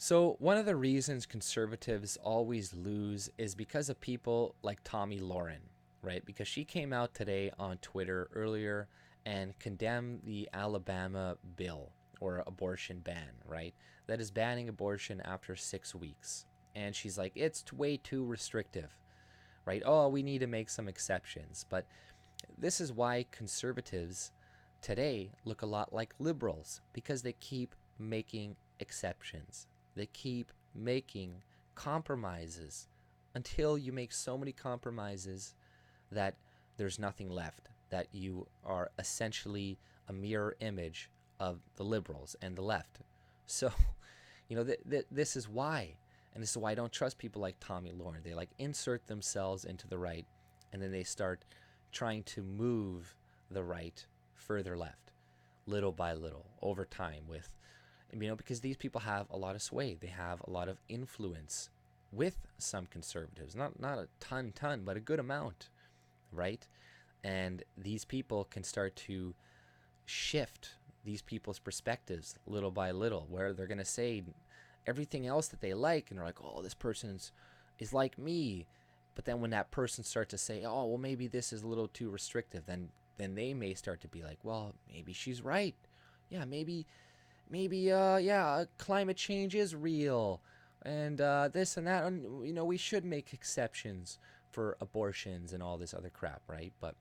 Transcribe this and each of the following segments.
So, one of the reasons conservatives always lose is because of people like Tomi Lahren, right? Because she came out today on Twitter earlier and condemned the Alabama bill or abortion ban, right? That is banning abortion after 6 weeks. And she's like, it's way too restrictive, right? Oh, we need to make some exceptions. But this is why conservatives today look a lot like liberals, because they keep making exceptions. They keep making compromises until you make so many compromises that there's nothing left, that you are essentially a mirror image of the liberals and the left. So, this is why. And this is why I don't trust people like Tomi Lahren. They like insert themselves into the right, and then they start trying to move the right further left, little by little, over time, with, because these people have a lot of sway. They have a lot of influence with some conservatives, not a ton, but a good amount, right? And these people can start to shift these people's perspectives little by little, where they're going to say everything else that they like, and they're like, oh, this person's is like me. But then when that person starts to say, oh, well, maybe this is a little too restrictive, then they may start to be like, well, maybe she's right. Yeah, maybe climate change is real, and this and that, and we should make exceptions for abortions and all this other crap, right? But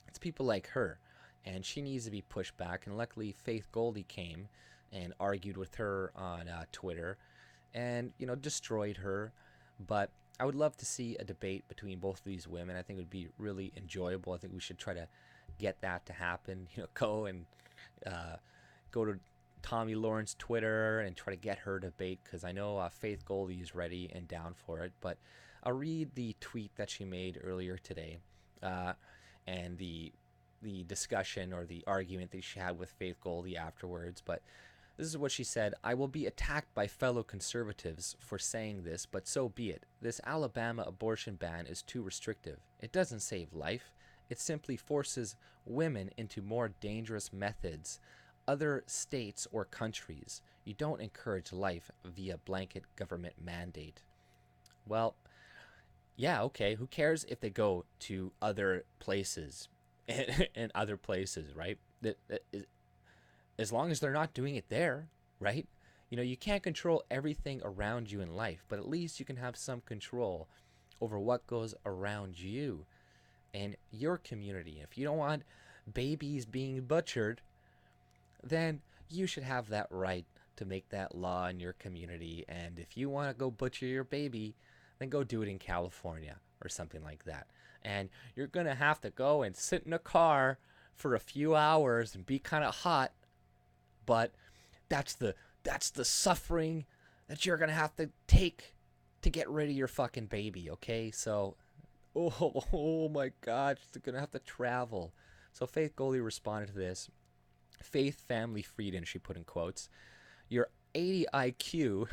it's people like her, and she needs to be pushed back. And luckily, Faith Goldie came and argued with her on Twitter, and destroyed her. But I would love to see a debate between both of these women. I think it would be really enjoyable. I think we should try to get that to happen. Go and go to Tomi Lahren's Twitter and try to get her debate, because I know Faith Goldie is ready and down for it. But I'll read the tweet that she made earlier today, and the discussion or the argument that she had with Faith Goldie afterwards. But this is what she said. I will be attacked by fellow conservatives for saying this, but so be it. This Alabama abortion ban is too restrictive. It doesn't save life. It simply forces women into more dangerous methods. Other states or countries, you don't encourage life via blanket government mandate. Well, yeah, okay, who cares if they go to other places and other places, right? As long as they're not doing it there, right? You can't control everything around you in life, but at least you can have some control over what goes around you and your community. If you don't want babies being butchered, then you should have that right to make that law in your community. And if you want to go butcher your baby, then go do it in California or something like that. And you're going to have to go and sit in a car for a few hours and be kind of hot, but that's the suffering that you're going to have to take to get rid of your fucking baby, okay? So, oh my God, you're going to have to travel. So Faith Goldie responded to this. Faith, family, freedom, she put in quotes. Your 80 IQ,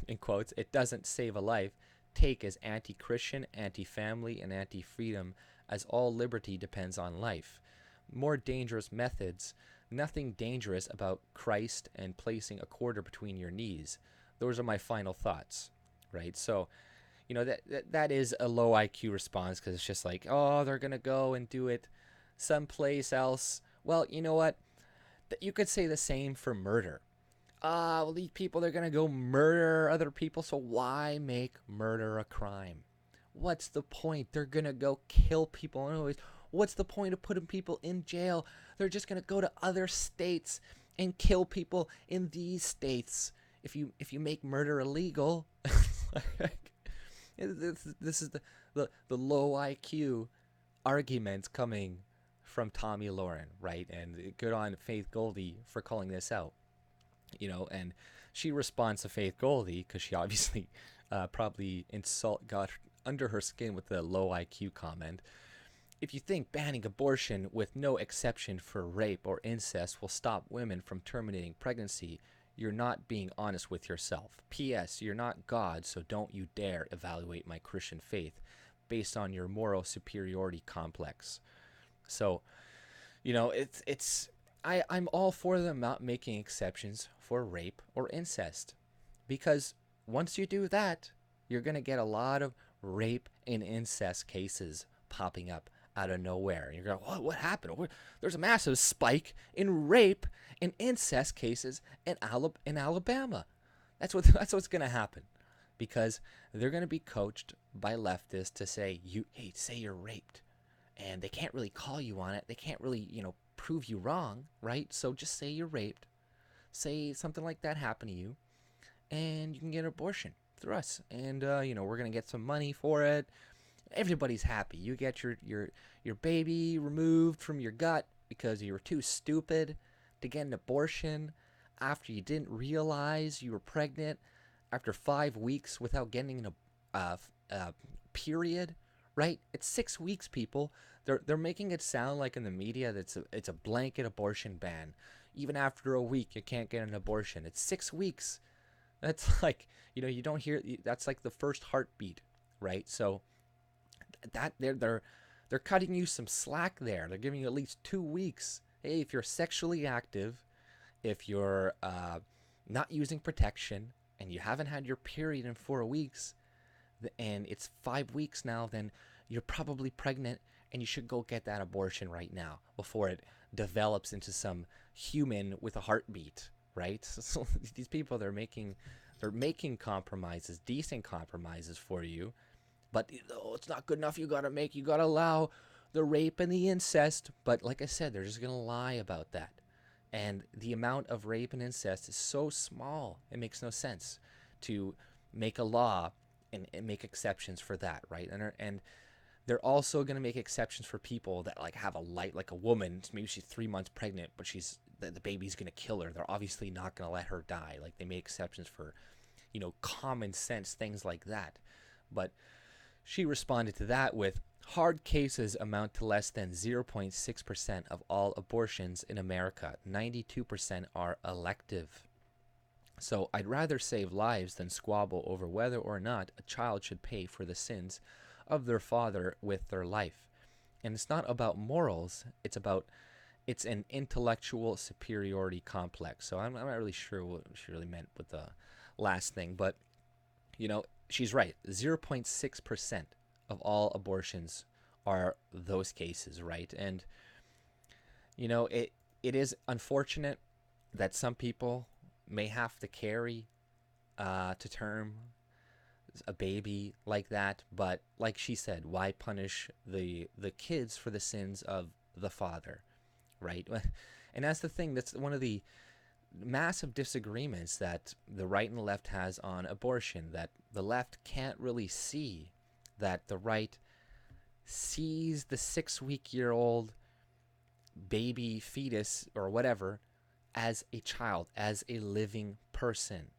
in quotes, it doesn't save a life, take as anti-Christian, anti-family, and anti-freedom, as all liberty depends on life. More dangerous methods, nothing dangerous about Christ and placing a quarter between your knees. Those are my final thoughts, right? So, that is a low IQ response, because it's just like, oh, they're going to go and do it someplace else. Well, you know what? You could say the same for murder. Well, these people, they're going to go murder other people, so why make murder a crime? What's the point? They're going to go kill people anyways. What's the point of putting people in jail? They're just going to go to other states and kill people in these states. If you make murder illegal, this is the low IQ arguments coming from Tomi Lahren, right? And good on Faith Goldie for calling this out, and she responds to Faith Goldie, because she obviously probably got under her skin with the low IQ comment. If you think banning abortion with no exception for rape or incest will stop women from terminating pregnancy, you're not being honest with yourself. P.S. You're not God, so don't you dare evaluate my Christian faith based on your moral superiority complex. So, I'm all for them not making exceptions for rape or incest. Because once you do that, you're going to get a lot of rape and incest cases popping up out of nowhere. And you're going, what happened? There's a massive spike in rape and incest cases in Alabama. That's what's going to happen, because they're going to be coached by leftists to say, hey, say you're raped, and they can't really call you on it. They can't really, prove you wrong, right? So just say you're raped. Say something like that happened to you, and you can get an abortion through us, and we're going to get some money for it. Everybody's happy. You get your baby removed from your gut because you were too stupid to get an abortion after you didn't realize you were pregnant after 5 weeks without getting a period, right? It's 6 weeks, people. They're making it sound like in the media that it's a blanket abortion ban. Even after a week, you can't get an abortion. It's 6 weeks. That's like, you don't hear, that's like the first heartbeat, right? So that they're cutting you some slack there. They're giving you at least 2 weeks. Hey, if you're sexually active, if you're not using protection, and you haven't had your period in 4 weeks, and it's 5 weeks now, then you're probably pregnant, and you should go get that abortion right now before it develops into some human with a heartbeat, right? So these people, they're making compromises, decent compromises for you, but it's not good enough. You gotta allow the rape and the incest. But like I said, they're just gonna lie about that. And the amount of rape and incest is so small, it makes no sense to make a law and make exceptions for that, right? And they're also going to make exceptions for people that like have like a woman, maybe she's 3 months pregnant, but the baby's going to kill her. They're obviously not going to let her die. Like, they make exceptions for, common sense things like that. But she responded to that with, hard cases amount to less than 0.6% of all abortions in America. 92% are elective. So I'd rather save lives than squabble over whether or not a child should pay for the sins of their father with their life. And it's not about morals, it's an intellectual superiority complex. So I'm not really sure what she really meant with the last thing, but she's right. 0.6% of all abortions are those cases, right? And it is unfortunate that some people may have to carry to term a baby like that, but like she said, why punish the kids for the sins of the father, right? And that's the thing. That's one of the massive disagreements that the right and the left has on abortion, that the left can't really see that the right sees the 6-week-old baby fetus or whatever as a child, as a living person,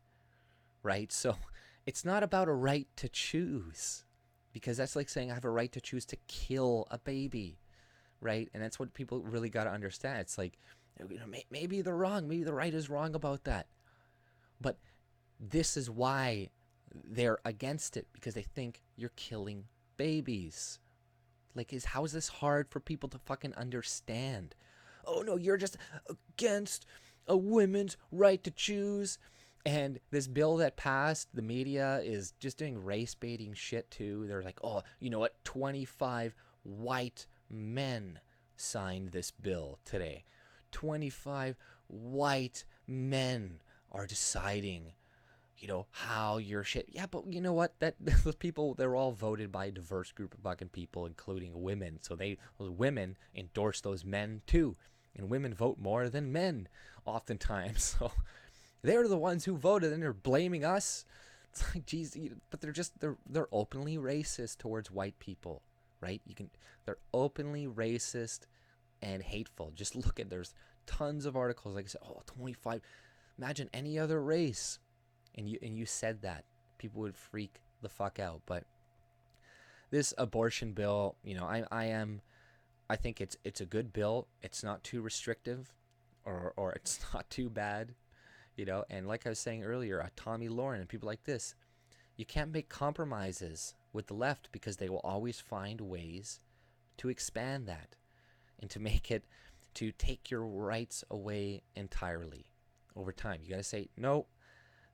right? So it's not about a right to choose, because that's like saying I have a right to choose to kill a baby, right? And that's what people really got to understand. It's like, maybe they're wrong. Maybe the right is wrong about that. But this is why they're against it, because they think you're killing babies. Like, how is this hard for people to fucking understand? Oh no, you're just against a woman's right to choose. And this bill that passed, the media is just doing race baiting shit too. They're like, oh, you know what? 25 white men signed this bill today. 25 white men are deciding, how your shit. Yeah, but you know what? That those people, they're all voted by a diverse group of fucking people, including women. So those women endorse those men too. And women vote more than men oftentimes. So they're the ones who voted, and they're blaming us. It's like, geez, but they're openly racist towards white people, right? They're openly racist and hateful. Just look at, there's tons of articles, like I said, 25. Imagine any other race, and you said that, people would freak the fuck out. But this abortion bill, I think it's a good bill. It's not too restrictive, or it's not too bad. And like I was saying earlier, Tomi Lahren and people like this, you can't make compromises with the left, because they will always find ways to expand that and to make it, to take your rights away entirely over time. You got to say, no,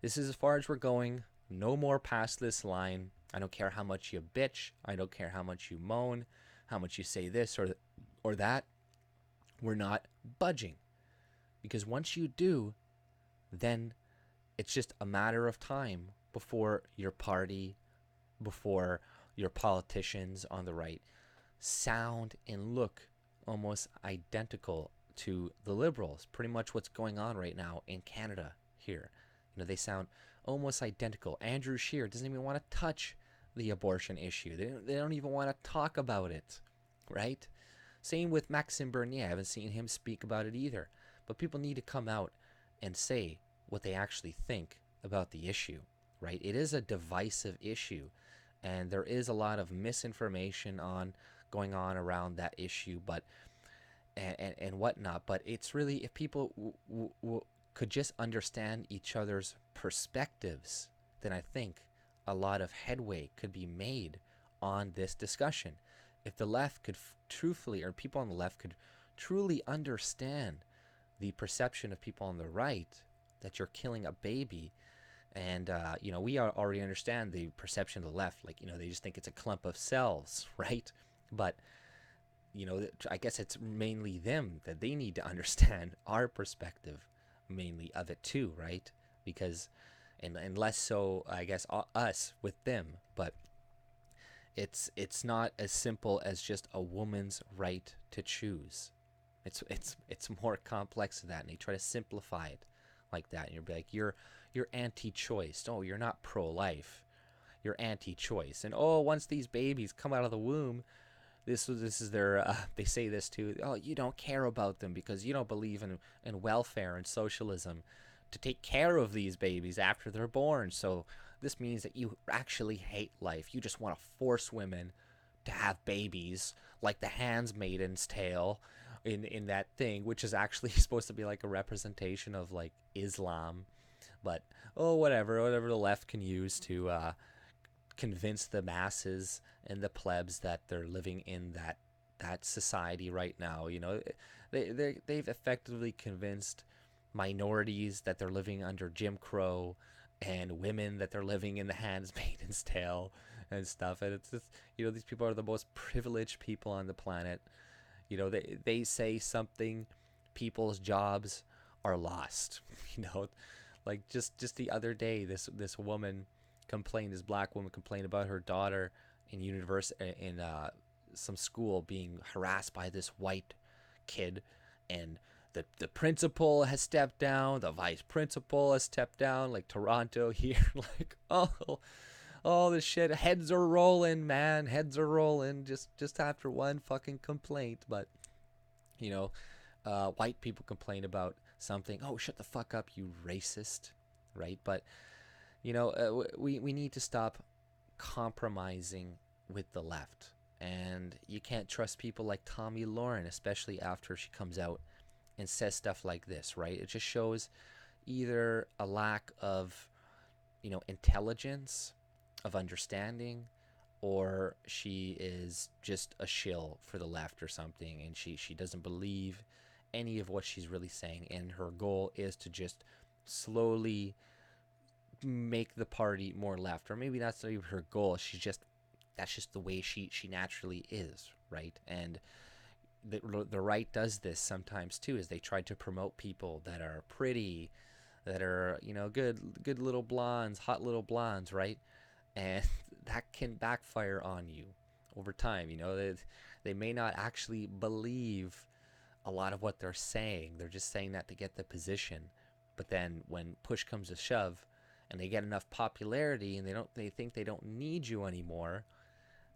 This is as far as we're going. No more past this line. I don't care how much you bitch. I don't care how much you moan, how much you say this or that. We're not budging. Because once you do, then it's just a matter of time before your party, before your politicians on the right sound and look almost identical to the Liberals. Pretty much what's going on right now in Canada here. You know, they sound almost identical. Andrew Scheer doesn't even want to touch the abortion issue. They don't even want to talk about it, right? Same with Maxime Bernier. I haven't seen him speak about it either. But people need to come out and say what they actually think about the issue, right? It is a divisive issue, and there is a lot of misinformation going on around that issue, but and whatnot. But it's really, if people could just understand each other's perspectives, then I think a lot of headway could be made on this discussion. If the left could truthfully, or people on the left could truly understand the perception of people on the right that you're killing a baby, and you know, we already understand the perception of the left, like, you know, they just think it's a clump of cells, right? But you know, I guess it's mainly them that they need to understand our perspective mainly of it too, right? Because and less so, I guess, us with them. But it's not as simple as just a woman's right to choose. It's more complex than that, and they try to simplify it like that. And you're like, you're anti-choice. Oh, you're not pro-life. You're anti-choice. And oh, once these babies come out of the womb, this is their they say this too. Oh, you don't care about them because you don't believe in welfare and socialism to take care of these babies after they're born. So this means that you actually hate life. You just want to force women to have babies, like the Handmaid's Tale in that thing, which is actually supposed to be like a representation of like Islam. But oh, whatever the left can use to convince the masses and the plebs that they're living in that society right now. You know, they've effectively convinced minorities that they're living under Jim Crow, and women that they're living in the Handmaid's Tale and stuff. And it's just, you know, these people are the most privileged people on the planet. You know, they say something, people's jobs are lost. You know, like just the other day, this woman complained, this black woman complained about her daughter in some school being harassed by this white kid, and the principal has stepped down, the vice principal has stepped down, like Toronto here. Like, oh, this shit, heads are rolling, man, heads are rolling just after one fucking complaint. But you know, white people complain about something, oh, shut the fuck up, you racist, right? But you know, we need to stop compromising with the left, and you can't trust people like Tomi Lahren, especially after she comes out and says stuff like this, right? It just shows either a lack of, you know, intelligence, of understanding, or she is just a shill for the left or something, and she doesn't believe any of what she's really saying, and her goal is to just slowly make the party more left. Or maybe that's not even her goal. That's just the way she naturally is, right? And the right does this sometimes too, is they try to promote people that are pretty, that are, you know, good little blondes, hot little blondes, right? And that can backfire on you over time. You know, they may not actually believe a lot of what they're saying. They're just saying that to get the position. But then when push comes to shove, and they get enough popularity, and they think they don't need you anymore,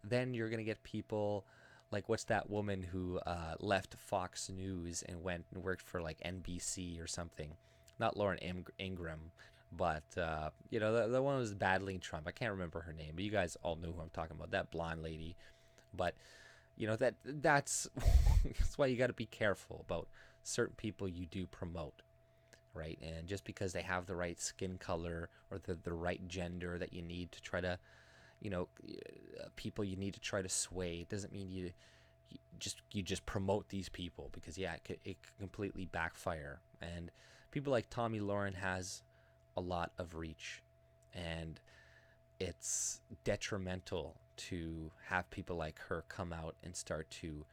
then you're gonna get people like, what's that woman who left Fox News and went and worked for like NBC or something? Not Lauren Ingram, but you know, the one who was battling Trump. I can't remember her name, but you guys all know who I'm talking about. That blonde lady. But you know, that's that's why you got to be careful about certain people you do promote, right? And just because they have the right skin color or the right gender that you need to try to, you know, people you need to try to sway, it doesn't mean you just promote these people, because yeah, it could completely backfire. And people like Tomi Lahren has a lot of reach, and it's detrimental to have people like her come out and start to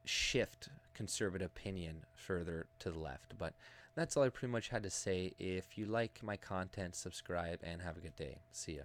shift conservative opinion further to the left. But that's all I pretty much had to say. If you like my content, subscribe and have a good day. See ya.